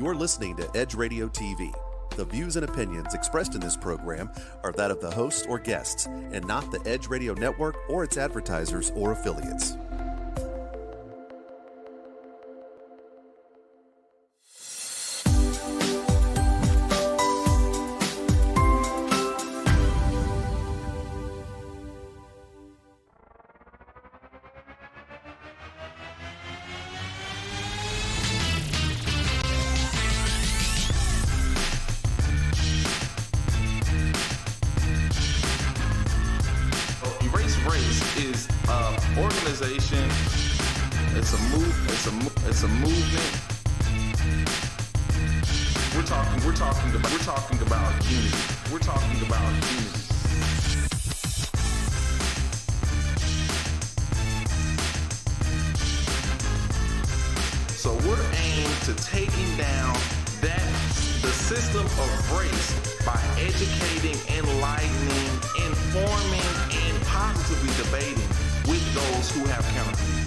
You're listening to Edge Radio TV. The views and opinions expressed in this program are that of the hosts or guests, and not the Edge Radio Network or its advertisers or affiliates. E.R.A.S.E is an organization. It's a movement. We're talking about unity. We're talking about unity. So we're aimed to taking down the system of race by educating, enlightening, informing, and positively debating with those who have counterviews.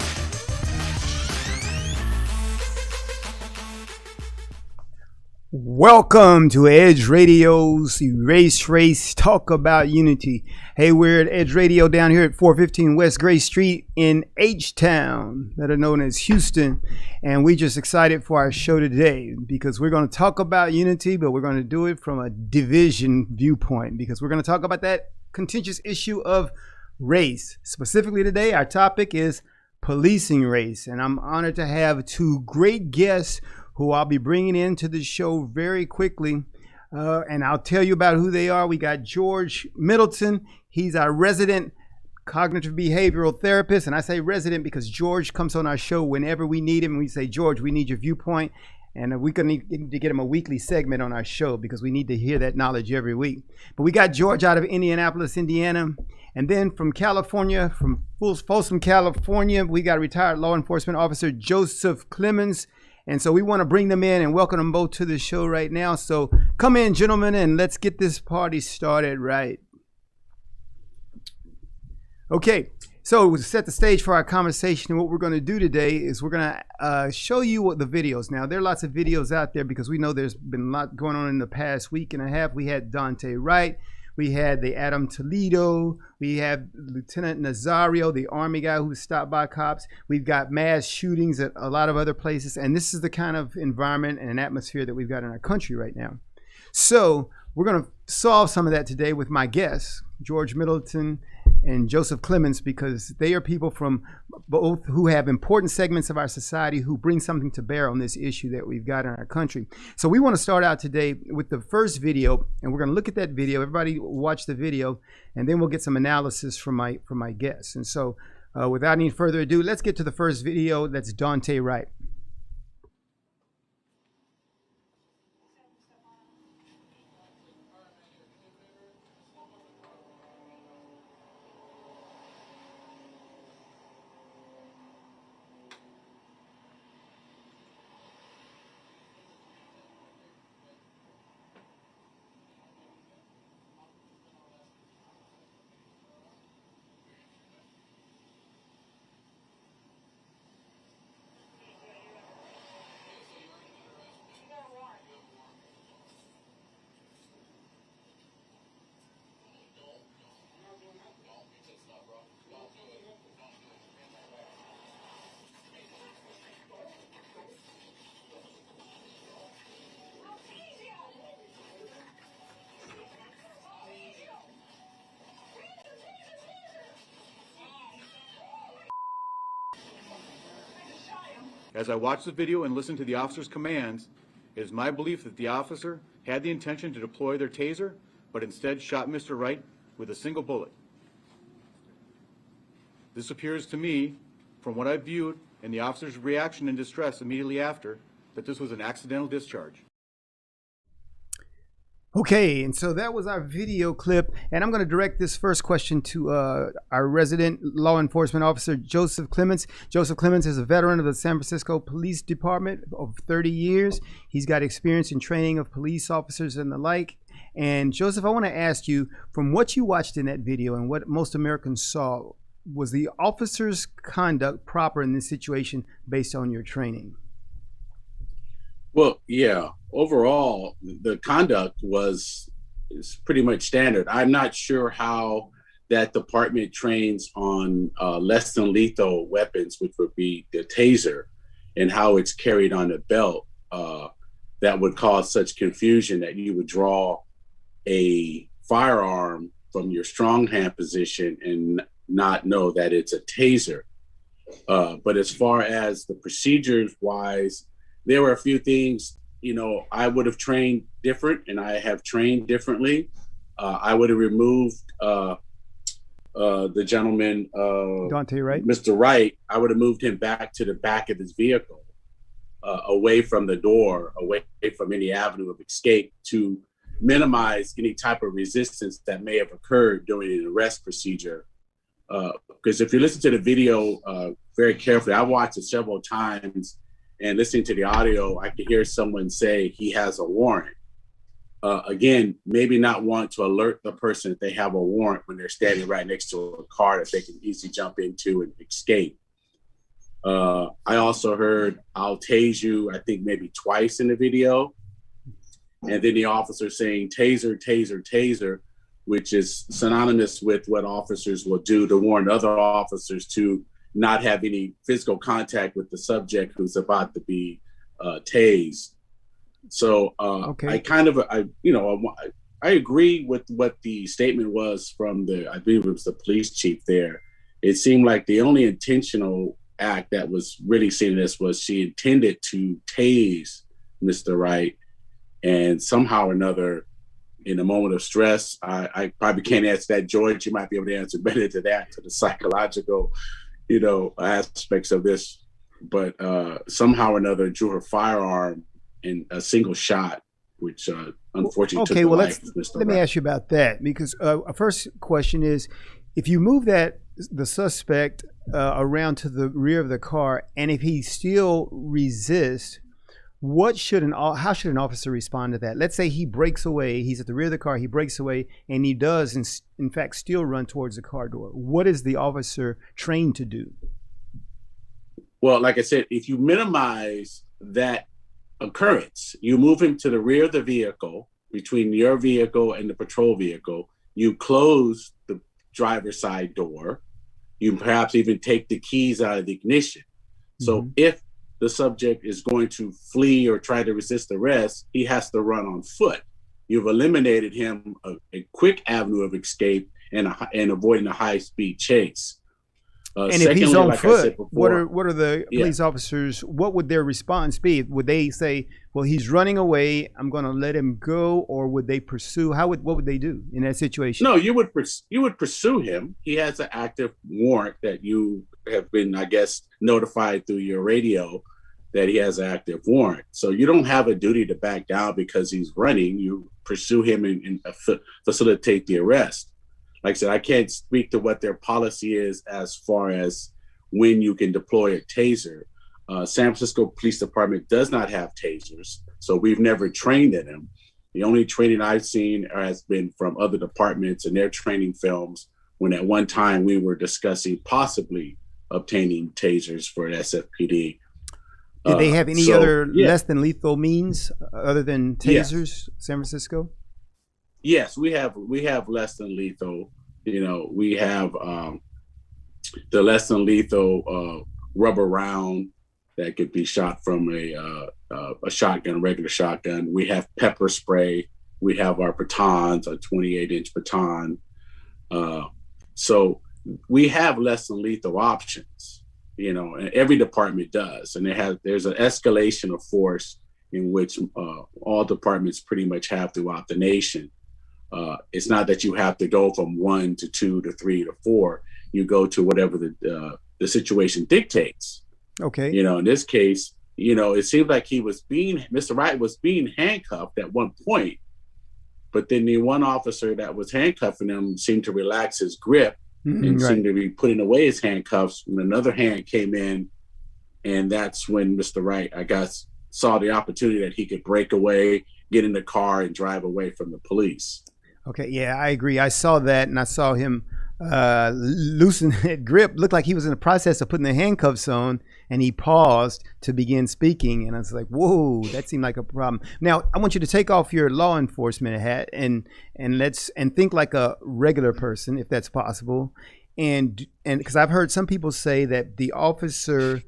Welcome to Edge Radio's E.R.A.S.E Talk About Unity. Hey, we're at Edge Radio down here at 415 West Gray Street in H-Town, better known as Houston. And we're just excited for our show today because we're going to talk about unity, but we're going to do it from a division viewpoint because we're going to talk about that contentious issue of race. Specifically today, our topic is policing race. And I'm honored to have two great guests who I'll be bringing into the show very quickly. And I'll tell you about who they are. We got George Middleton. He's our resident cognitive behavioral therapist. And I say resident because George comes on our show whenever we need him. We say, George, we need your viewpoint. And we're going to need to get him a weekly segment on our show because we need to hear that knowledge every week. But we got George out of Indianapolis, Indiana. And then from California, from Folsom, California, we got retired law enforcement officer Joseph Clemens. And so we want to bring them in and welcome them both to the show right now. So come in, gentlemen, and let's get this party started right. Okay, so to set the stage for our conversation, and what we're going to do today is we're going to show you what the videos. Now, there are lots of videos out there because we know there's been a lot going on in the past week and a half. We had Dante Wright. We had the Adam Toledo. We have Lieutenant Nazario, the Army guy who stopped by cops. We've got mass shootings at a lot of other places. And this is the kind of environment and atmosphere that we've got in our country right now. So we're going to solve some of that today with my guests, George Middleton and Joseph Clemens, because they are people from both who have important segments of our society who bring something to bear on this issue that we've got in our country. So we want to start out today with the first video, and we're going to look at that video. Everybody watch the video, and then we'll get some analysis from my guests. And so without any further ado, let's get to the first video. That's Dante Wright. As I watched the video and listened to the officer's commands, it is my belief that the officer had the intention to deploy their taser, but instead shot Mr. Wright with a single bullet. This appears to me, from what I viewed and the officer's reaction and distress immediately after, that this was an accidental discharge. Okay, and so that was our video clip, and I'm going to direct this first question to our resident law enforcement officer, Joseph Clemens. Joseph Clemens is a veteran of the San Francisco Police Department of 30 years. He's got experience in training of police officers and the like. And Joseph, I want to ask you, from what you watched in that video and what most Americans saw, was the officer's conduct proper in this situation based on your training? Well, yeah. Overall, the conduct is pretty much standard. I'm not sure how that department trains on less than lethal weapons, which would be the taser, and how it's carried on a belt. That would cause such confusion that you would draw a firearm from your strong hand position and not know that it's a taser. But as far as the procedures wise, there were a few things, I would have trained different, and I have trained differently. I would have removed the gentleman, Dante Wright? Mr. Wright. I would have moved him back to the back of his vehicle, away from the door, away from any avenue of escape, to minimize any type of resistance that may have occurred during an arrest procedure. Because if you listen to the video very carefully, I watched it several times, and listening to the audio, I could hear someone say he has a warrant. Again, maybe not want to alert the person that they have a warrant when they're standing right next to a car that they can easily jump into and escape. I also heard, "I'll tase you," I think maybe twice in the video. And then the officer saying, "Taser, taser, taser," which is synonymous with what officers will do to warn other officers to not have any physical contact with the subject who's about to be tased. So I agree with what the statement was from I believe it was the police chief there. It seemed like the only intentional act that was really seen in this was she intended to tase Mr. Wright, and somehow or another, in a moment of stress, I probably can't answer that. George, you might be able to answer better to that, to the psychological, aspects of this. But somehow or another drew her firearm in a single shot, which unfortunately took the life of Mr. Let me ask you about that, because our first question is, if you move the suspect around to the rear of the car, and if he still resists, how should an officer respond to that? Let's say he breaks away, he's at the rear of the car, he breaks away, and he does in fact still run towards the car door. What is the officer trained to do? Well, like I said, if you minimize that occurrence, you move him to the rear of the vehicle, between your vehicle and the patrol vehicle, you close the driver's side door, you perhaps even take the keys out of the ignition. So if the subject is going to flee or try to resist arrest, he has to run on foot. You've eliminated him a quick avenue of escape and avoiding a high-speed chase. And secondly, if he's on foot, what are the police officers, what would their response be? Would they say, well, he's running away, I'm going to let him go, or would they pursue? What would they do in that situation? No, you would pursue him. He has an active warrant that you have been, I guess, notified through your radio that he has an active warrant. So you don't have a duty to back down because he's running. You pursue him and facilitate the arrest. Like I said, I can't speak to what their policy is as far as when you can deploy a taser. San Francisco Police Department does not have tasers, so we've never trained in them. The only training I've seen has been from other departments and their training films, when at one time we were discussing possibly obtaining tasers for SFPD. Did they have any other less than lethal means other than tasers, San Francisco? Yes, we have less than lethal. We have the less than lethal rubber round that could be shot from a shotgun, regular shotgun. We have pepper spray. We have our batons, a 28-inch baton. So we have less than lethal options, and every department does. And there's an escalation of force in which all departments pretty much have throughout the nation. It's not that you have to go from 1 to 2 to 3 to 4. You go to whatever the situation dictates. Okay. In this case, it seemed like Mr. Wright was being handcuffed at one point, but then the one officer that was handcuffing him seemed to relax his grip and seemed to be putting away his handcuffs when another hand came in. And that's when Mr. Wright, I guess, saw the opportunity that he could break away, get in the car and drive away from the police. Okay, yeah, I agree. I saw that, and I saw him loosen that grip. Looked like he was in the process of putting the handcuffs on, and he paused to begin speaking. And I was like, "Whoa, that seemed like a problem." Now, I want you to take off your law enforcement hat and think like a regular person, if that's possible. And because I've heard some people say that the officer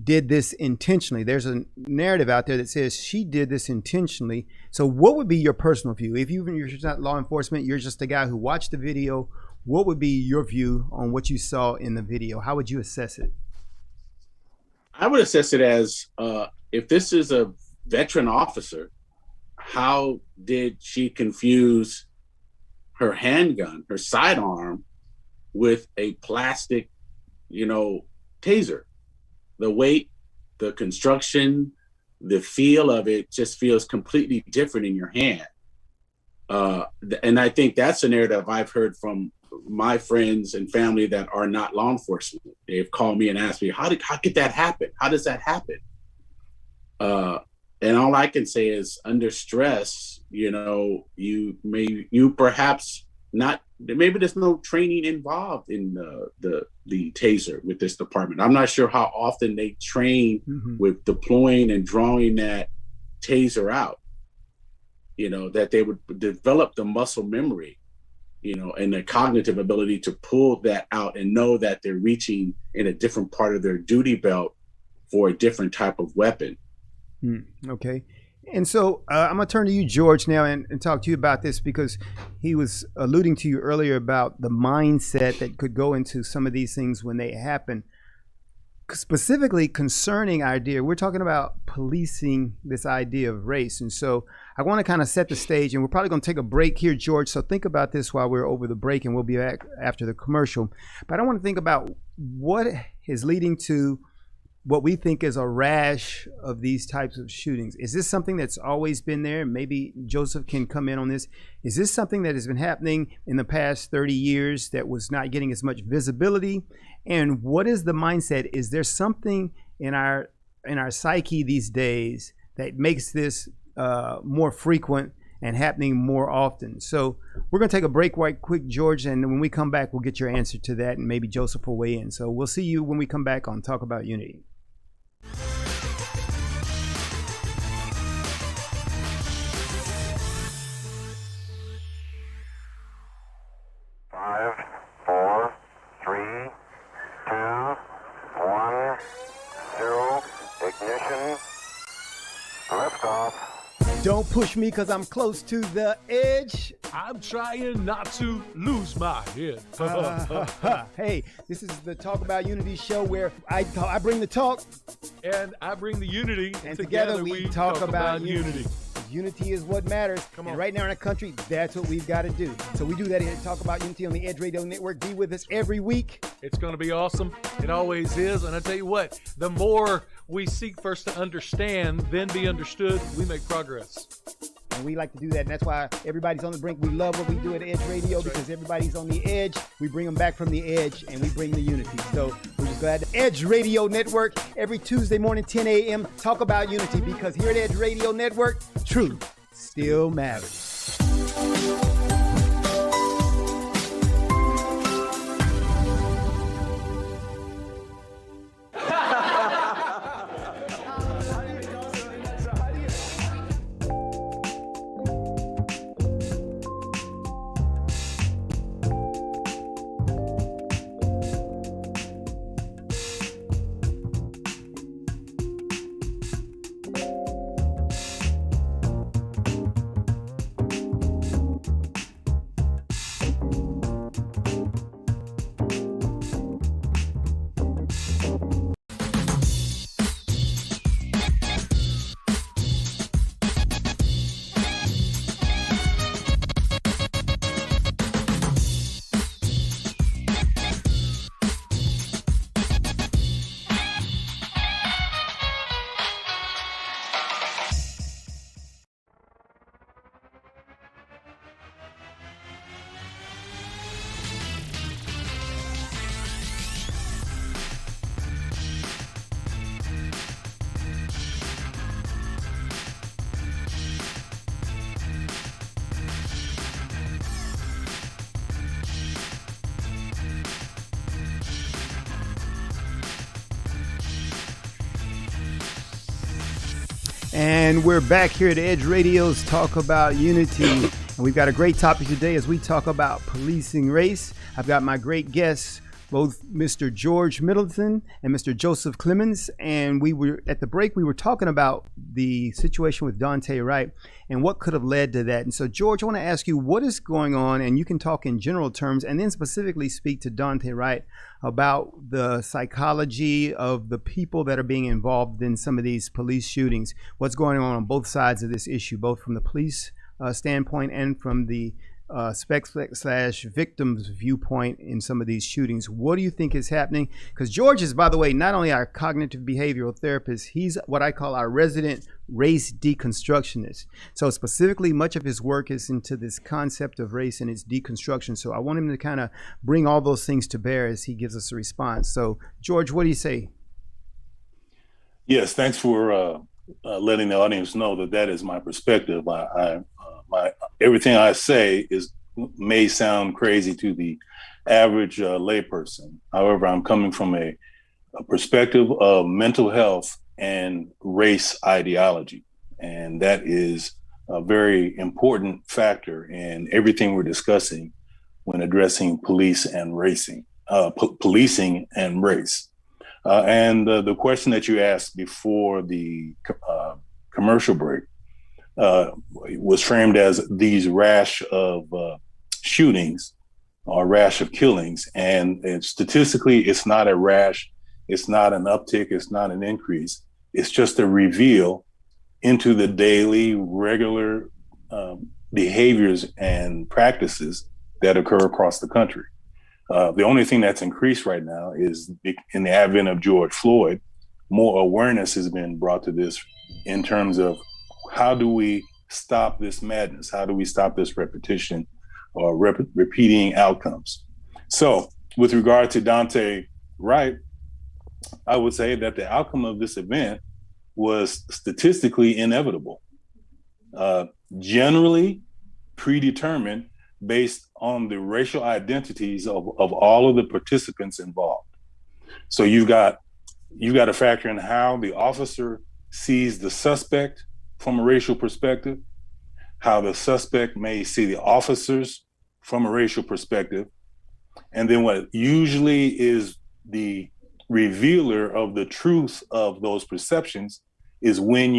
did this intentionally. There's a narrative out there that says she did this intentionally. So, what would be your personal view? If you're not law enforcement, you're just a guy who watched the video. What would be your view on what you saw in the video? How would you assess it? I would assess it as if this is a veteran officer, how did she confuse her handgun, her sidearm, with a plastic, taser? The weight, the construction, the feel of it just feels completely different in your hand. And I think that's a narrative I've heard from my friends and family that are not law enforcement. They've called me and asked me, how could that happen? How does that happen? And all I can say is under stress, you perhaps not, maybe there's no training involved in the taser with this department. I'm not sure how often they train with deploying and drawing that taser out, that they would develop the muscle memory, and the cognitive ability to pull that out and know that they're reaching in a different part of their duty belt for a different type of weapon. Okay. And so I'm going to turn to you, George, now and talk to you about this, because he was alluding to you earlier about the mindset that could go into some of these things when they happen. Specifically concerning our idea, we're talking about policing this idea of race. And so I want to kind of set the stage, and we're probably going to take a break here, George. So think about this while we're over the break, and we'll be back after the commercial. But I want to think about what is leading to what we think is a rash of these types of shootings. Is this something that's always been there? Maybe Joseph can come in on this. Is this something that has been happening in the past 30 years that was not getting as much visibility? And what is the mindset? Is there something in our psyche these days that makes this more frequent and happening more often? So we're going to take a break right quick, George, and when we come back, we'll get your answer to that, and maybe Joseph will weigh in. So we'll see you when we come back on Talk About Unity. Five, four, three, two, one, zero, ignition, liftoff. Don't push me because I'm close to the edge. I'm trying not to lose my head. Hey, this is the Talk About Unity show where I bring the talk. And I bring the unity. And together we talk about unity. Unity is what matters. Come on. And right now in our country, that's what we've got to do. So we do that here at Talk About Unity on the Edge Radio Network. Be with us every week. It's going to be awesome. It always is. And I tell you what, the more we seek first to understand, then be understood, we make progress. And we like to do that. And that's why everybody's on the brink. We love what we do at Edge Radio because everybody's on the edge. We bring them back from the edge and we bring the unity. So we're just glad. Edge Radio Network every Tuesday morning, 10 a.m. Talk About Unity, because here at Edge Radio Network, truth still matters. And we're back here at Edge Radio's Talk About Unity. And we've got a great topic today as we talk about policing race. I've got my great guests, both Mr. George Middleton and Mr. Joseph Clemens. And we were at the break, we were talking about the situation with Daunte Wright and what could have led to that. And so, George, I want to ask you what is going on, and you can talk in general terms and then specifically speak to Daunte Wright about the psychology of the people that are being involved in some of these police shootings. What's going on both sides of this issue, both from the police standpoint and from the /victims viewpoint in some of these shootings. What do you think is happening? Because George is, by the way, not only our cognitive behavioral therapist, he's what I call our resident race deconstructionist. So specifically, much of his work is into this concept of race and its deconstruction. So I want him to kind of bring all those things to bear as he gives us a response. So George, what do you say? Yes, thanks for letting the audience know that that is my perspective. Everything I say may sound crazy to the average layperson. However, I'm coming from a perspective of mental health and race ideology, and that is a very important factor in everything we're discussing when addressing policing and race. And the question that you asked before the commercial break was framed as these rash of shootings or rash of killings. And statistically, it's not a rash. It's not an uptick. It's not an increase. It's just a reveal into the daily, regular behaviors and practices that occur across the country. The only thing that's increased right now is in the advent of George Floyd, more awareness has been brought to this in terms of how do we stop this madness? How do we stop this repetition or repeating outcomes? So with regard to Daunte Wright, I would say that the outcome of this event was statistically inevitable, generally predetermined based on the racial identities of all of the participants involved. So you've got to factor in how the officer sees the suspect from a racial perspective, how the suspect may see the officers from a racial perspective, and then what usually is the revealer of the truth of those perceptions is when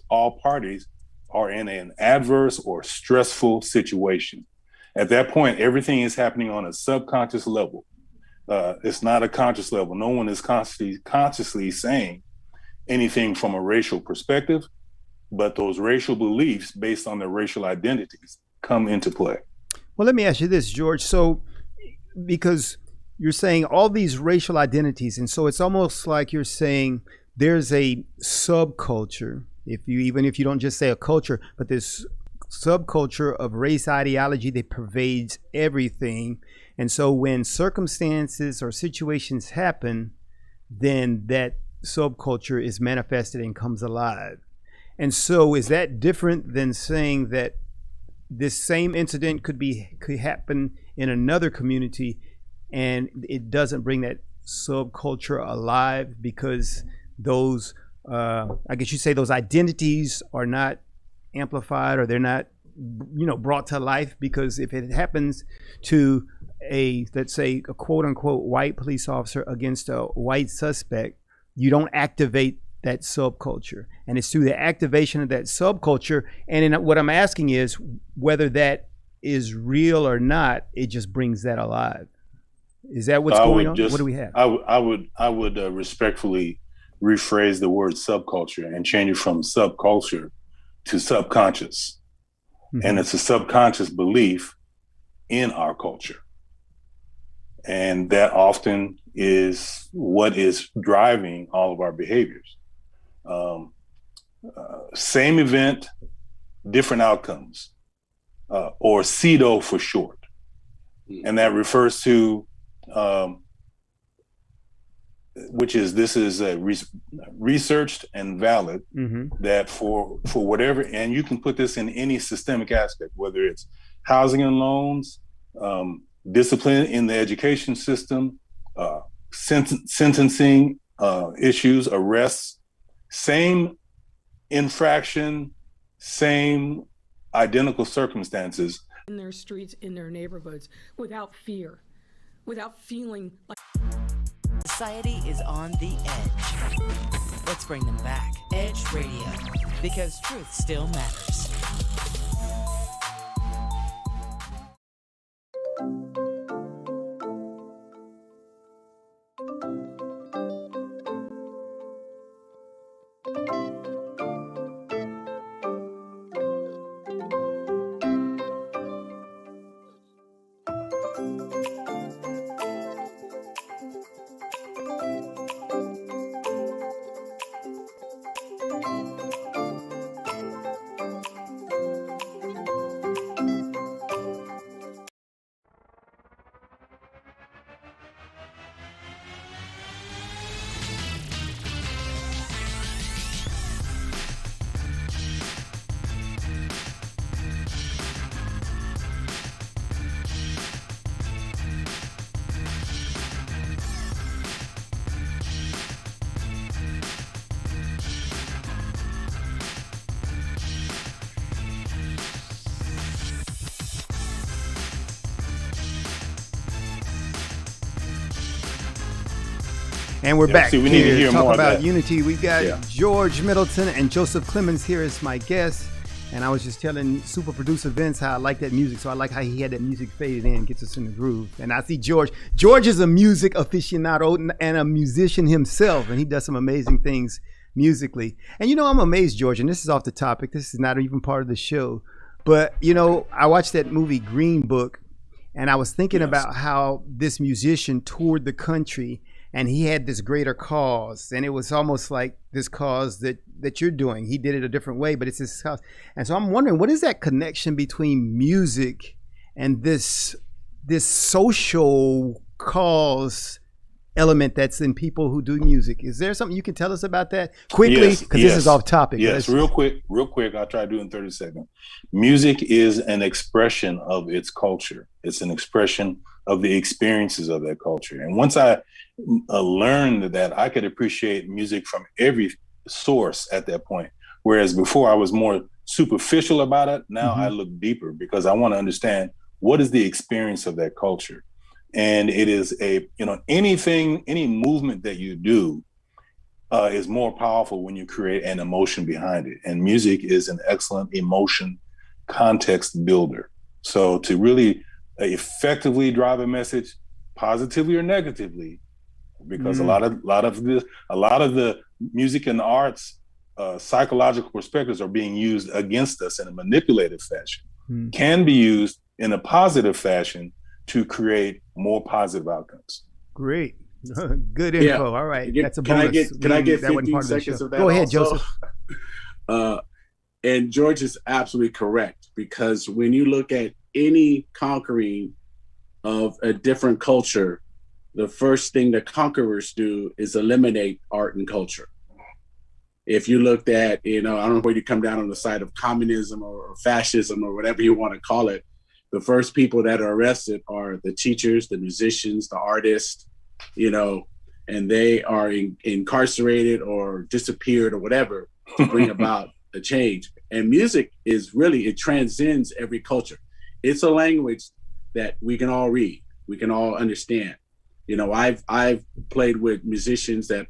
all parties are in an adverse or stressful situation. At that point, everything is happening on a subconscious level. It's not a conscious level. No one is consciously saying anything from a racial perspective, but those racial beliefs based on their racial identities come into play. Well, let me ask you this, George. So, because you're saying all these racial identities, and so it's almost like you're saying there's a subculture, even if you don't just say a culture, but this subculture of race ideology that pervades everything. And so when circumstances or situations happen, then that subculture is manifested and comes alive. And so is that different than saying that this same incident could happen in another community and it doesn't bring that subculture alive because those, I guess you say those identities are not amplified or they're not, brought to life? Because if it happens to let's say a quote unquote white police officer against a white suspect, you don't activate that subculture, and it's through the activation of that subculture. And what I'm asking is whether that is real or not, it just brings that alive. Is that what's going on? What do we have? I would respectfully rephrase the word subculture and change it from subculture to subconscious. Mm-hmm. And it's a subconscious belief in our culture. And that often is what is driving all of our behaviors. Same event, different outcomes, or CEDO for short. And that refers to, this is researched and valid, that for whatever, and you can put this in any systemic aspect, whether it's housing and loans, discipline in the education system, sentencing issues, arrests, same infraction, same identical circumstances. In their streets, in their neighborhoods, without fear, without feeling like society is on the edge. Let's bring them back. Edge Radio, because truth still matters. And we're back see, we need to here hear to talk more of about that. unity. We've got George Middleton and Joseph Clemens here as my guests. And I was just telling super producer Vince how I like that music. So I like how he had that music faded in, gets us in the groove. And I see George. George is a music aficionado and a musician himself. And he does some amazing things musically. And, you know, I'm amazed, George, and this is off the topic. This is not even part of the show. But, you know, I watched that movie Green Book. And I was thinking about how this musician toured the country and he had this greater cause. And it was almost like this cause that you're doing. He did it a different way, but it's this cause. And so I'm wondering, what is that connection between music and this social cause element that's in people who do music? Is there something you can tell us about that quickly? Because this is off topic. Yes, real quick. I'll try to do it in 30 seconds. Music is an expression of its culture. It's an expression of the experiences of that culture. And once I learned that I could appreciate music from every source at that point, whereas before I was more superficial about it, now I look deeper because I want to understand what is the experience of that culture. And it is any movement that you do is more powerful when you create an emotion behind it. And music is an excellent emotion context builder. So to really effectively drive a message, positively or negatively, because a lot of the music and arts psychological perspectives are being used against us in a manipulative fashion, can be used in a positive fashion to create more positive outcomes. Great. Good info. Yeah. All right. That's a Can bonus. I get That wasn't 15 part of the seconds show. of that? Go ahead, also? Joseph. And George is absolutely correct, because when you look at any conquering of a different culture, the first thing the conquerors do is eliminate art and culture. If you looked at, I don't know where you come down on the side of communism or fascism or whatever you want to call it, the first people that are arrested are the teachers, the musicians, the artists, and they are incarcerated or disappeared or whatever to bring about a change. And music is really, it transcends every culture. It's a language that we can all read, we can all understand. I've played with musicians that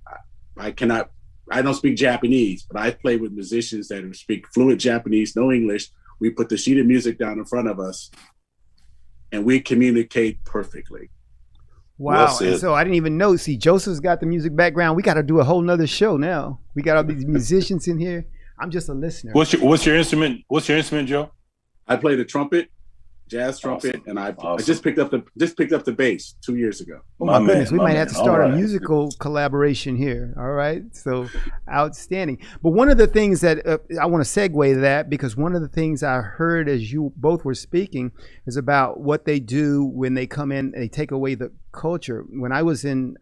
I don't speak Japanese, but I've played with musicians that speak fluent Japanese, no English. We put the sheet of music down in front of us and we communicate perfectly. Wow. And so I didn't even know. See, Joseph's got the music background. We got to do a whole nother show now. We got all these musicians in here. I'm just a listener. What's your instrument? What's your instrument, Joe? I play the trumpet, jazz trumpet, and I just picked up the bass 2 years ago. Oh my goodness, we might have to start a musical collaboration here. All right, so outstanding. But one of the things that I want to segue to that, because one of the things I heard as you both were speaking is about what they do when they come in, they take away the culture. When I was in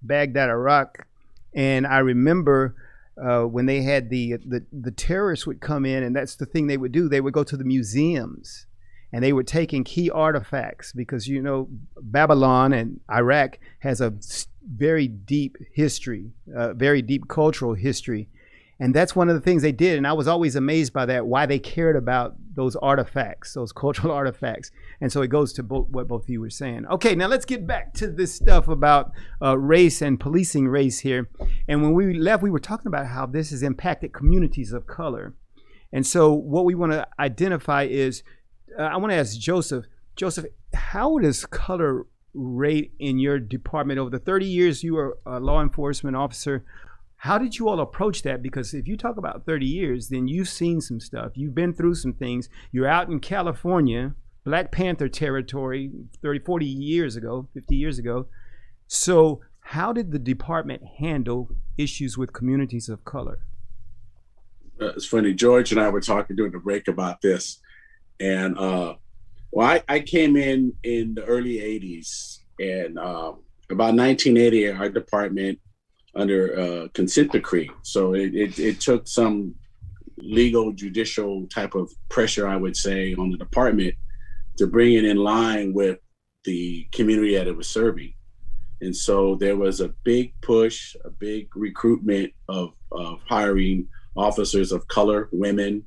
Baghdad, Iraq, and I remember when they had the terrorists would come in, and that's the thing they would do. They would go to the museums. And they were taking key artifacts because, Babylon and Iraq has a very deep history, very deep cultural history. And that's one of the things they did. And I was always amazed by that, why they cared about those artifacts, those cultural artifacts. And so it goes to what both of you were saying. Okay, now let's get back to this stuff about race and policing race here. And when we left, we were talking about how this has impacted communities of color. And so what we want to identify is, I want to ask Joseph, how does color rate in your department over the 30 years you were a law enforcement officer? How did you all approach that? Because if you talk about 30 years, then you've seen some stuff. You've been through some things. You're out in California, Black Panther territory 30, 40 years ago, 50 years ago. So how did the department handle issues with communities of color? It's funny, George and I were talking during the break about this. And I came in the early 80s. And about 1980, our department, under consent decree. So it took some legal, judicial type of pressure, I would say, on the department to bring it in line with the community that it was serving. And so there was a big push, a big recruitment of hiring officers of color, women,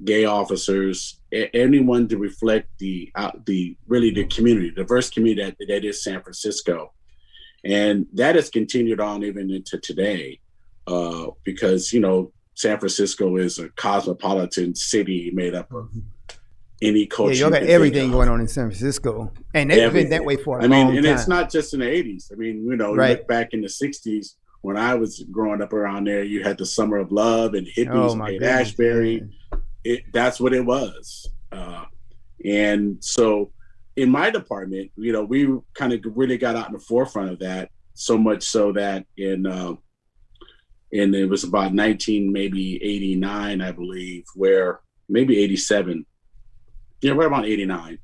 gay officers, anyone to reflect the community, diverse community that is San Francisco. And that has continued on even into today, because, San Francisco is a cosmopolitan city made up of any culture. Yeah, you got everything going on in San Francisco. And they've been that way for a long time. It's not just in the 80s. Right. Look back in the 60s, when I was growing up around there, you had the Summer of Love and hippies and Ashbury. That's what it was. And so in my department, we kind of really got out in the forefront of that, so much so that in it was about 1989, I believe, where maybe 87, right around 89,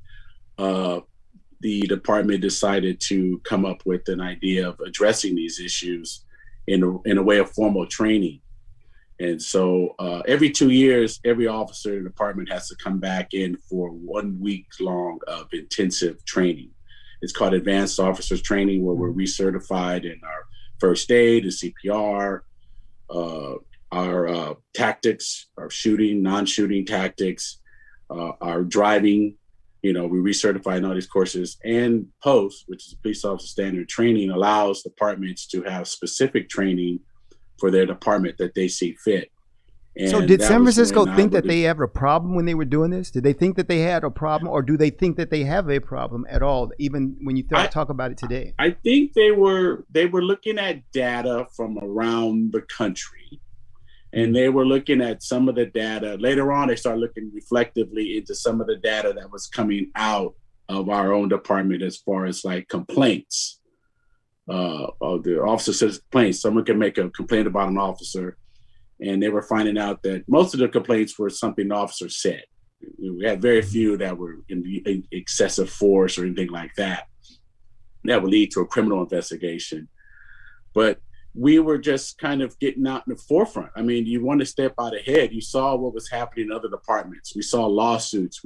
the department decided to come up with an idea of addressing these issues in a way of formal training. And so every 2 years, every officer in the department has to come back in for 1 week long of intensive training. It's called Advanced Officers Training, where we're recertified in our first aid, the CPR, our tactics, our shooting, non-shooting tactics, our driving. We recertify in all these courses. And POST, which is Police Officer Standard Training, allows departments to have specific training for their department that they see fit. And so did San Francisco think that they have a problem when they were doing this? Did they think that they had a problem, or do they think that they have a problem at all, even when you talk about it today? I think they were looking at data from around the country, and they were looking at some of the data. Later on, they started looking reflectively into some of the data that was coming out of our own department as far as like complaints. The officer says complaints. Someone can make a complaint about an officer, and they were finding out that most of the complaints were something the officer said. We had very few that were in excessive force or anything like that. That would lead to a criminal investigation. But we were just kind of getting out in the forefront. You want to step out ahead. You saw what was happening in other departments. We saw lawsuits.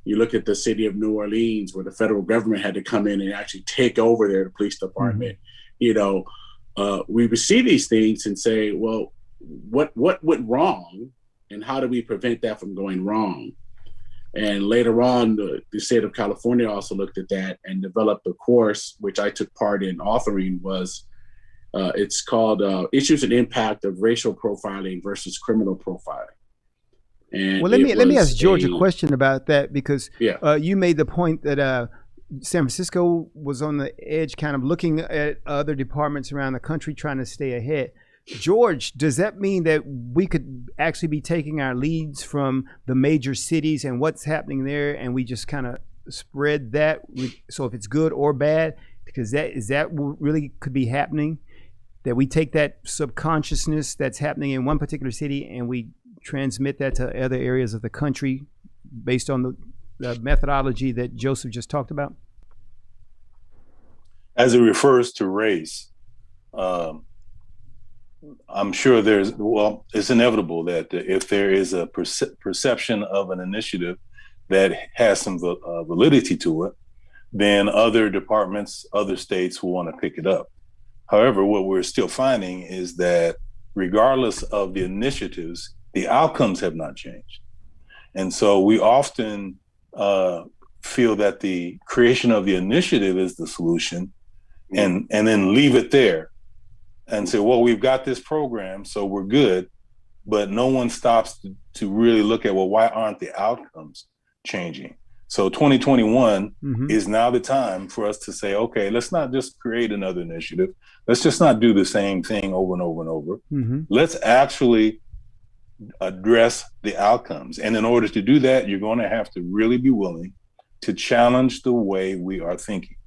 You look at the city of New Orleans, where the federal government had to come in and actually take over their police department. Mm-hmm. We would see these things and say, well, what went wrong, and how do we prevent that from going wrong? And later on, the state of California also looked at that and developed a course, which I took part in authoring. It's called Issues and Impact of Racial Profiling versus Criminal Profiling. And well, let me ask George a question about that, because you made the point that San Francisco was on the edge, kind of looking at other departments around the country, trying to stay ahead. George, does that mean that we could actually be taking our leads from the major cities and what's happening there, and we just kind of spread that? So if it's good or bad, because is that what really could be happening? That we take that subconsciousness that's happening in one particular city and we transmit that to other areas of the country based on the methodology that Joseph just talked about? As it refers to race, I'm sure it's inevitable that if there is a perception of an initiative that has some validity to it, then other departments, other states will want to pick it up. However, what we're still finding is that regardless of the initiatives, the outcomes have not changed. And so we often feel that the creation of the initiative is the solution, and then leave it there and say, well, we've got this program, so we're good. But no one stops to really look at, well, why aren't the outcomes changing? So 2021 is now the time for us to say, okay, let's not just create another initiative. Let's just not do the same thing over and over and over. Let's actually address the outcomes. And in order to do that, you're going to have to really be willing to challenge the way we are thinking.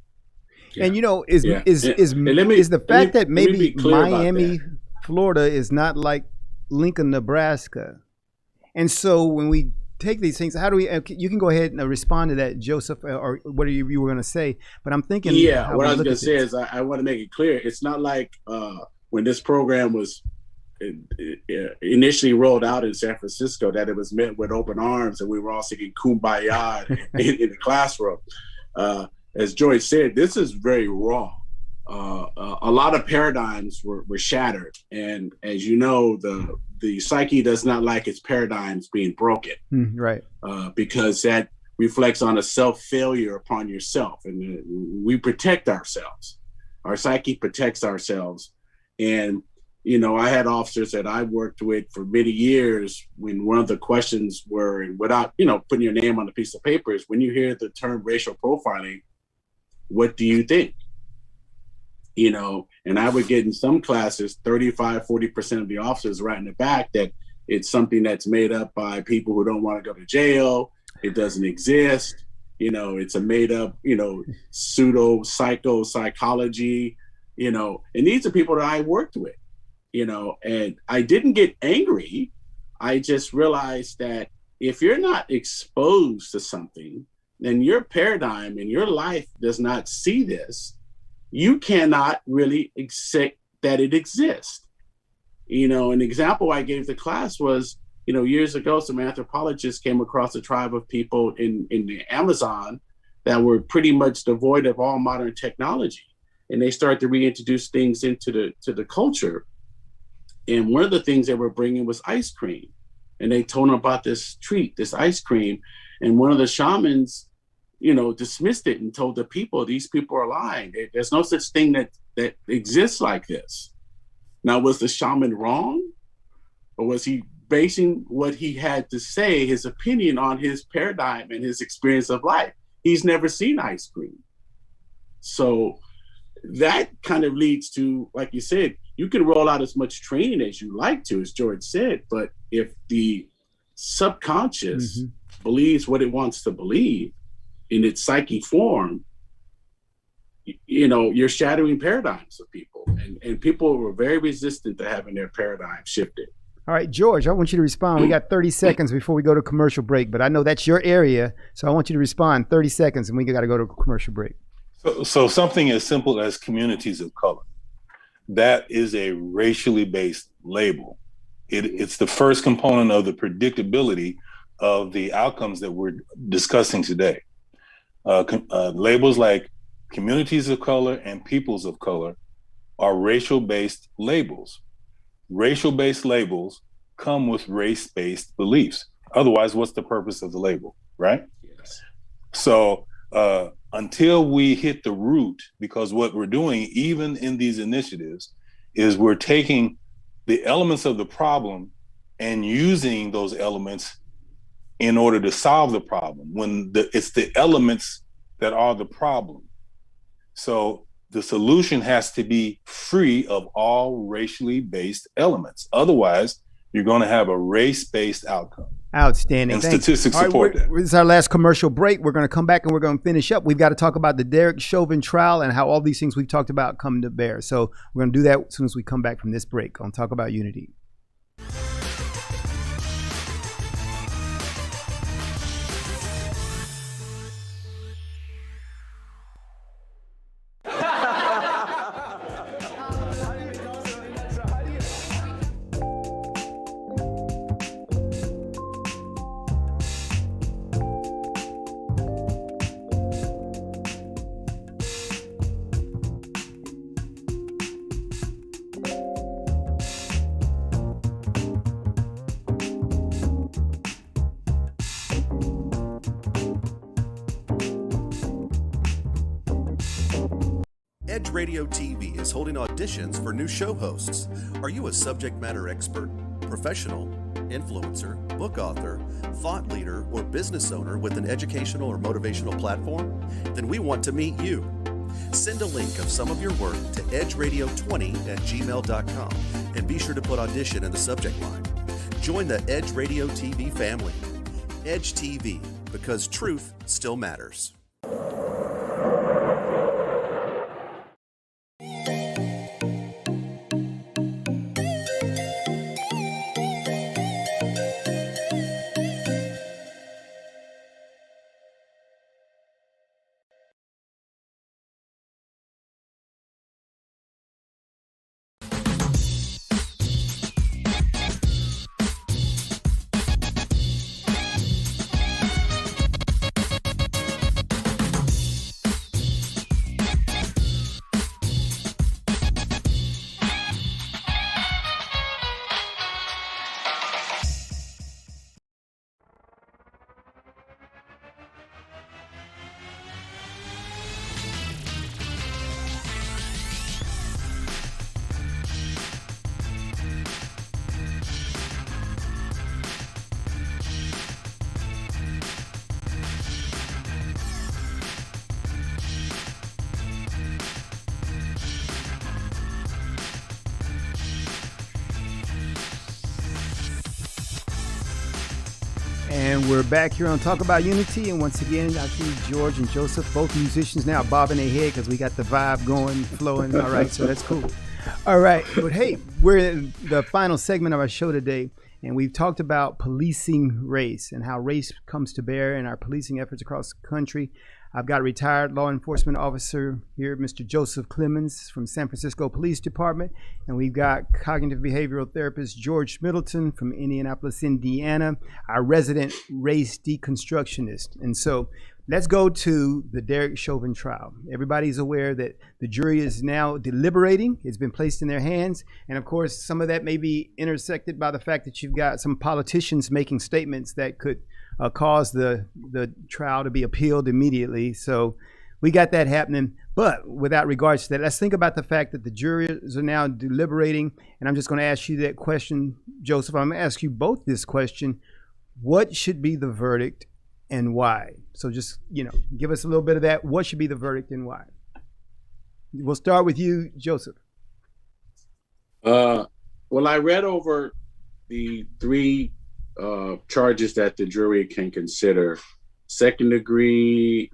And is the fact that maybe Miami, Florida is not like Lincoln, Nebraska. And so when we take these things, how do we, you can go ahead and respond to that, Joseph, or what you were going to say, but I'm thinking. Yeah, what I was going to say is I want to make it clear. It's not like when this program was initially rolled out in San Francisco that it was met with open arms and we were all singing Kumbaya in the classroom. As Joyce said, this is very raw. A lot of paradigms were shattered, and as you know, the psyche does not like its paradigms being broken, right? Because that reflects on a self-failure upon yourself, and we protect ourselves. Our psyche protects ourselves, and I had officers that I worked with for many years. When one of the questions were, and without putting your name on a piece of paper, is when you hear the term racial profiling, what do you think? And I would get in some classes, 40% of the officers right in the back, that it's something that's made up by people who don't want to go to jail. It doesn't exist. It's a made up, pseudo psychology, and these are people that I worked with, and I didn't get angry. I just realized that if you're not exposed to something, then your paradigm and your life does not see this. You cannot really accept that it exists. An example I gave the class was, years ago, some anthropologists came across a tribe of people in the Amazon that were pretty much devoid of all modern technology. And they started to reintroduce things into the culture. And one of the things they were bringing was ice cream. And they told them about this treat, this ice cream. And one of the shamans, dismissed it and told the people, these people are lying. There's no such thing that exists like this. Now, was the shaman wrong? Or was he basing what he had to say, his opinion, on his paradigm and his experience of life? He's never seen ice cream. So that kind of leads to, like you said, you can roll out as much training as you like to, as George said, but if the subconscious believes what it wants to believe, in its psyche form, you're shattering paradigms of people, and people were very resistant to having their paradigm shifted. All right, George, I want you to respond. We got 30 seconds before we go to commercial break, but I know that's your area, so I want you to respond 30 seconds, and we got to go to commercial break. So something as simple as communities of color, that is a racially based label. It's the first component of the predictability of the outcomes that we're discussing today. Labels like communities of color and peoples of color are racial-based labels. Racial-based labels come with race-based beliefs. Otherwise, what's the purpose of the label, right? Yes. So until we hit the root, because what we're doing, even in these initiatives, is we're taking the elements of the problem and using those elements in order to solve the problem, when it's the elements that are the problem. So the solution has to be free of all racially based elements. Otherwise, you're going to have a race-based outcome. Outstanding. And Thanks. statistics support that. This is our last commercial break. We're going to come back and we're going to finish up. We've got to talk about the Derek Chauvin trial and how all these things we've talked about come to bear. So we're going to do that as soon as we come back from this break. On Talk About Unity. Edge Radio TV is holding auditions for new show hosts. Are you a subject matter expert, professional, influencer, book author, thought leader, or business owner with an educational or motivational platform? Then we want to meet you. Send a link of some of your work to edgeradio20@gmail.com and be sure to put audition in the subject line. Join the Edge Radio TV family. Edge TV, because truth still matters. And we're back here on Talk About Unity. And once again, I see George and Joseph, both musicians now, bobbing their head because we got the vibe going, flowing. All right, so that's cool. All right, but hey, we're in the final segment of our show today, and we've talked about policing race and how race comes to bear in our policing efforts across the country. I've got retired law enforcement officer here, Mr. Joseph Clemens from San Francisco Police Department. And we've got cognitive behavioral therapist George Middleton from Indianapolis, Indiana, our resident race deconstructionist. And so let's go to the Derek Chauvin trial. Everybody's aware that the jury is now deliberating. It's been placed in their hands. And of course, some of that may be intersected by the fact that you've got some politicians making statements that could cause the trial to be appealed immediately. So we got that happening. But without regards to that, let's think about the fact that the juries are now deliberating. And I'm just going to ask you that question, Joseph. I'm going to ask you both this question. What should be the verdict and why? So just, give us a little bit of that. What should be the verdict and why? We'll start with you, Joseph. Well, I read over the three charges that the jury can consider: second degree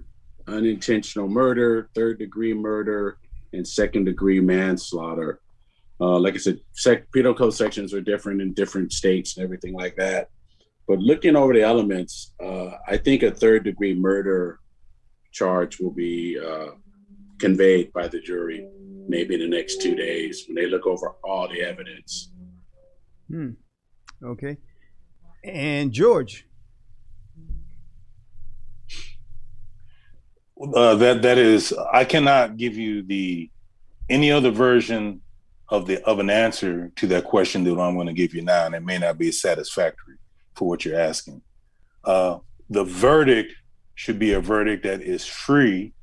unintentional murder, third degree murder, and second degree manslaughter. Like I said, penal code sections are different in different states and everything like that. But looking over the elements, I think a third degree murder charge will be conveyed by the jury maybe in the next 2 days when they look over all the evidence. Okay. And George. That is, I cannot give you any other version of an answer to that question that I'm going to give you now, and it may not be satisfactory for what you're asking. The verdict should be a verdict that is free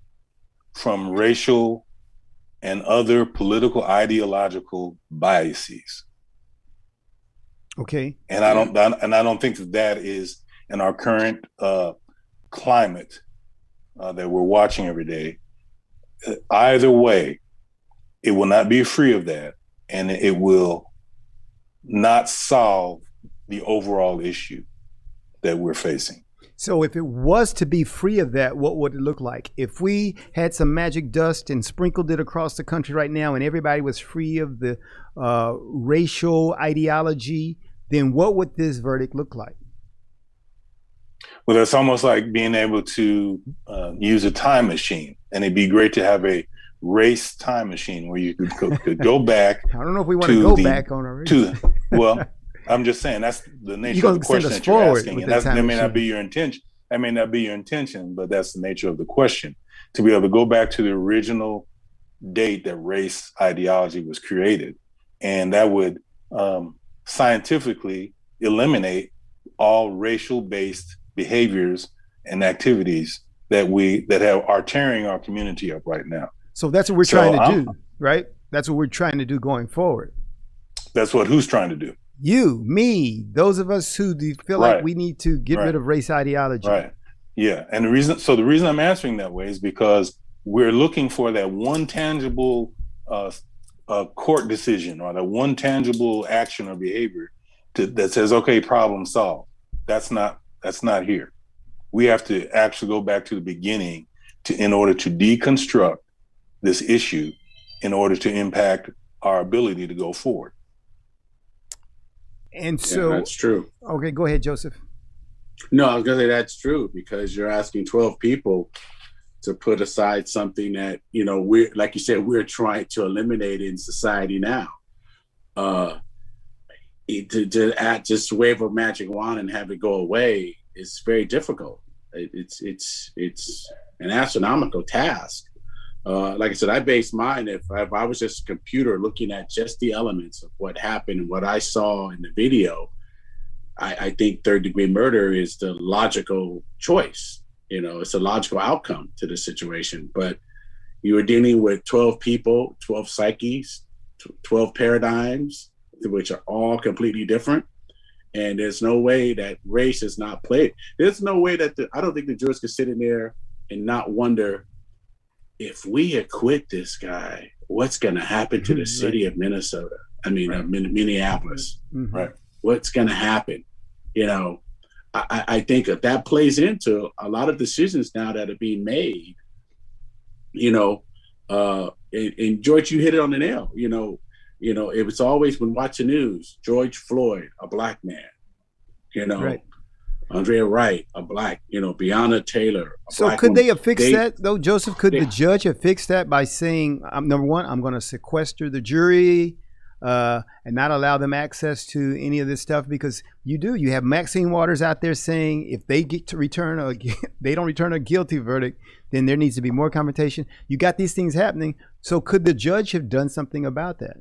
from racial and other political ideological biases. Okay. And I don't think that is in our current climate that we're watching every day. Either way, it will not be free of that, and it will not solve the overall issue that we're facing. So if it was to be free of that, what would it look like? If we had some magic dust and sprinkled it across the country right now and everybody was free of the racial ideology, then what would this verdict look like? Well, it's almost like being able to use a time machine, and it'd be great to have a race time machine where you could go back. I don't know if we want to go back on a race. Well, I'm just saying that's the nature of the question that you're asking, and that may not be your intention. That may not be your intention, but that's the nature of the question. To be able to go back to the original date that race ideology was created, and that would scientifically eliminate all racial-based behaviors and activities that are tearing our community up right now. So that's what we're So trying to I'm- do, right? That's what we're trying to do going forward. That's what who's trying to do. You, me, those of us who feel Right. like we need to get rid of race ideology. Right. Yeah. And the reason I'm answering that way is because we're looking for that one tangible court decision or that one tangible action or behavior that says, okay, problem solved. That's not here. We have to actually go back to the beginning in order to deconstruct this issue in order to impact our ability to go forward. And so that's true. Okay, go ahead, Joseph. No, I was gonna say that's true because you're asking 12 people to put aside something that, we're, like you said, we're trying to eliminate in society now. To just wave a magic wand and have it go away is very difficult. It's an astronomical task. Like I said, I base mine, if I was just a computer looking at just the elements of what happened and what I saw in the video, I think third-degree murder is the logical choice. It's a logical outcome to the situation. But you are dealing with 12 people, 12 psyches, 12 paradigms, which are all completely different. And there's no way that race is not played. There's no way that I don't think the jurors could sit in there and not wonder, if we acquit this guy, what's going to happen to the city of Minnesota? Minneapolis. Mm-hmm. Right. What's going to happen? I think that plays into a lot of decisions now that are being made. And George, you hit it on the nail. It was always when watching news, George Floyd, a black man. Right. Andrea Wright, a black, Breonna Taylor. So could they have fixed that though, Joseph? Could the judge have fixed that by saying, number one, I'm going to sequester the jury and not allow them access to any of this stuff? Because you have Maxine Waters out there saying if they get to they don't return a guilty verdict, then there needs to be more confrontation. You got these things happening. So could the judge have done something about that?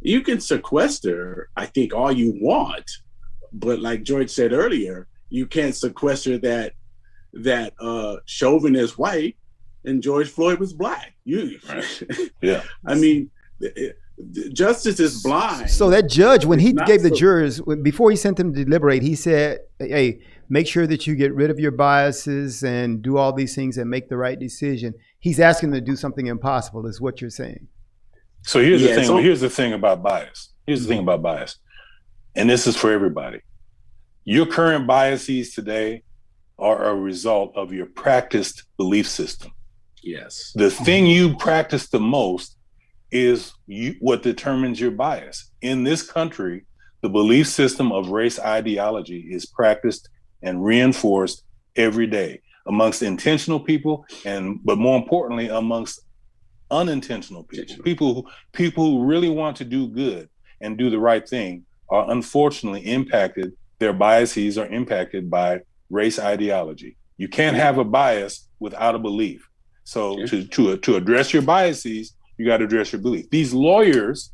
You can sequester, I think, all you want. But like George said earlier, you can't sequester that Chauvin is white and George Floyd was black. Yeah. Justice is blind. So that judge, when he gave the jurors, before he sent them to deliberate, he said, hey, make sure that you get rid of your biases and do all these things and make the right decision. He's asking them to do something impossible, is what you're saying. So here's the thing. Here's the thing about bias. And this is for everybody. Your current biases today are a result of your practiced belief system. Yes. The thing you practice the most is what determines your bias. In this country, the belief system of race ideology is practiced and reinforced every day amongst intentional people, but more importantly, amongst unintentional people. People who really want to do good and do the right thing are unfortunately impacted. Their biases are impacted by race ideology. You can't have a bias without a belief. So to address your biases, you got to address your belief. These lawyers,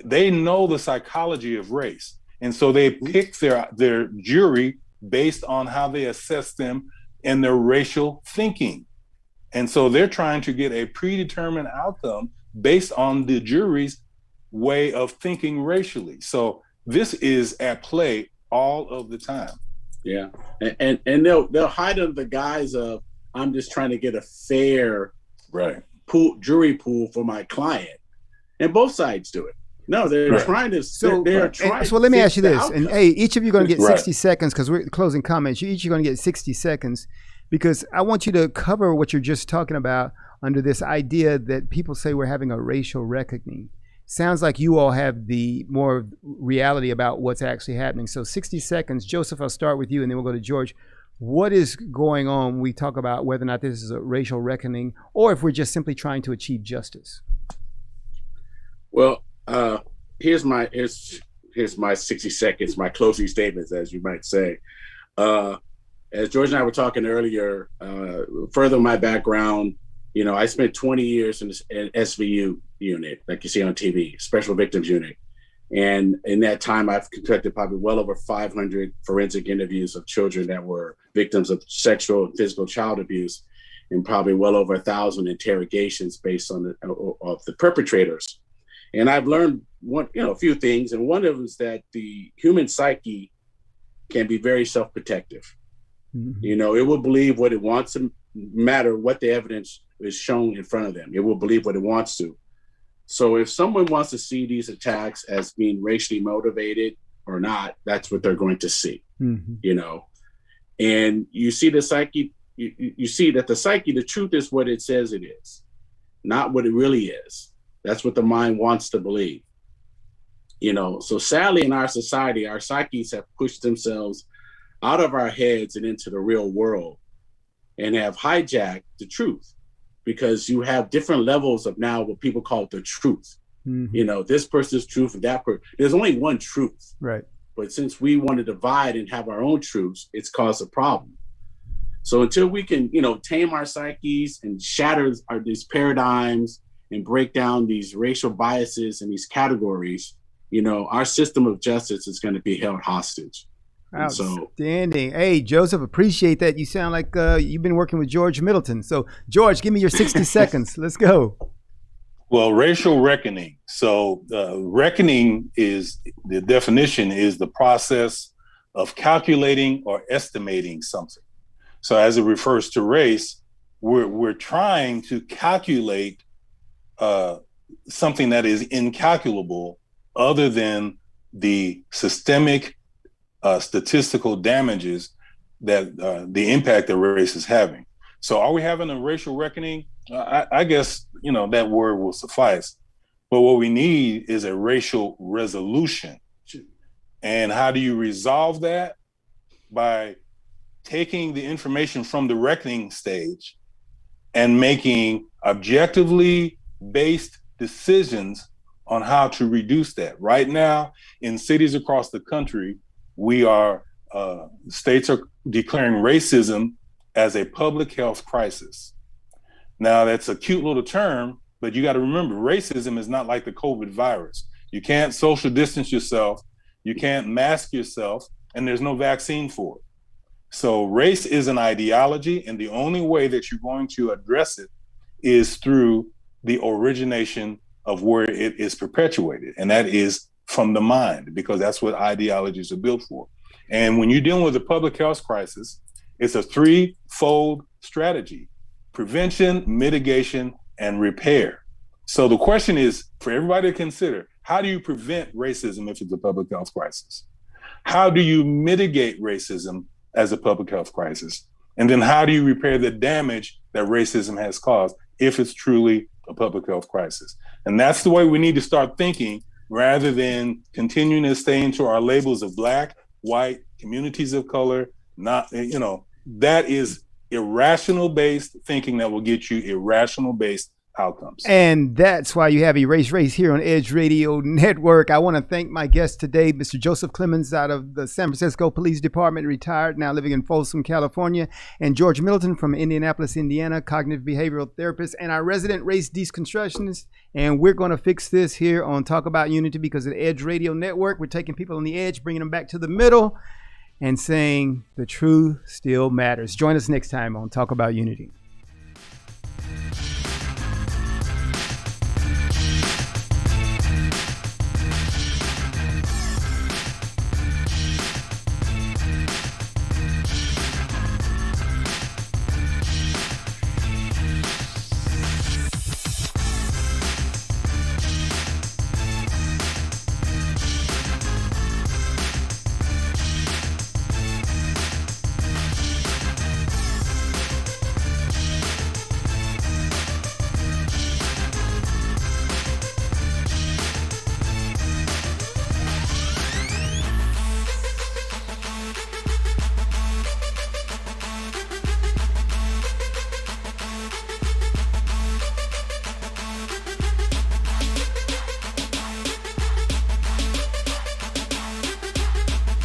they know the psychology of race. And so they pick their jury based on how they assess them and their racial thinking. And so they're trying to get a predetermined outcome based on the jury's way of thinking racially. So this is at play all of the time. Yeah. And they'll hide under the guise of, I'm just trying to get a fair jury pool for my client. And both sides do it. No, they're trying to. So let me ask you this. And hey, each of you are going to get 60 seconds because we're closing comments. You each are going to get 60 seconds because I want you to cover what you're just talking about under this idea that people say we're having a racial reckoning. Sounds like you all have the more reality about what's actually happening. So 60 seconds. Joseph, I'll start with you and then we'll go to George. What is going on when we talk about whether or not this is a racial reckoning or if we're just simply trying to achieve justice? Well, here's my 60 seconds, my closing statements, as you might say. As George and I were talking earlier, further my background, I spent 20 years in an SVU unit, like you see on TV, Special Victims Unit. And in that time, I've conducted probably well over 500 forensic interviews of children that were victims of sexual and physical child abuse. and probably well over 1,000 interrogations based on of the perpetrators. And I've learned a few things. And one of them is that the human psyche can be very self-protective. Mm-hmm. It will believe what it wants to, matter what the evidence is shown in front of them. It will believe what it wants to. So if someone wants to see these attacks as being racially motivated or not, that's what they're going to see. Mm-hmm. And you see the psyche, you see that the psyche, the truth is what it says it is, not what it really is. That's what the mind wants to believe. So sadly in our society, our psyches have pushed themselves out of our heads and into the real world and have hijacked the truth, because you have different levels of now what people call the truth. Mm-hmm. This person's truth and that person. There's only one truth. Right. But since we want to divide and have our own truths, it's caused a problem. So until we can, tame our psyches and shatter these paradigms and break down these racial biases and these categories, our system of justice is going to be held hostage. Outstanding. Hey, Joseph, appreciate that. You sound like you've been working with George Middleton. So, George, give me your 60 seconds. Let's go. Well, racial reckoning. So, reckoning is, the definition is the process of calculating or estimating something. So, as it refers to race, we're trying to calculate something that is incalculable, other than the systemic statistical damages that the impact that race is having. So are we having a racial reckoning? I guess, that word will suffice. But what we need is a racial resolution. And how do you resolve that? By taking the information from the reckoning stage and making objectively based decisions on how to reduce that. Right now, in cities across the country, states are declaring racism as a public health crisis. Now, that's a cute little term, but you got to remember, racism is not like the COVID virus. You can't social distance yourself, you can't mask yourself, and there's no vaccine for it. So race is an ideology, and the only way that you're going to address it is through the origination of where it is perpetuated, and that is from the mind, because that's what ideologies are built for. And when you're dealing with a public health crisis, it's a threefold strategy: prevention, mitigation, and repair. So the question is for everybody to consider: how do you prevent racism if it's a public health crisis? How do you mitigate racism as a public health crisis? And then how do you repair the damage that racism has caused if it's truly a public health crisis? And that's the way we need to start thinking, rather than continuing to stay into our labels of Black, white, communities of color. That is irrational based thinking that will get you irrational based outcomes. And that's why you have E.R.A.S.E here on Edge Radio Network. I want to thank my guest today, Mr. Joseph Clemens out of the San Francisco Police Department, retired, now living in Folsom, California, and George Middleton from Indianapolis, Indiana, cognitive behavioral therapist and our resident race deconstructionist. And we're going to fix this here on Talk About Unity, because at Edge Radio Network, we're taking people on the edge, bringing them back to the middle, and saying the truth still matters. Join us next time on Talk About Unity.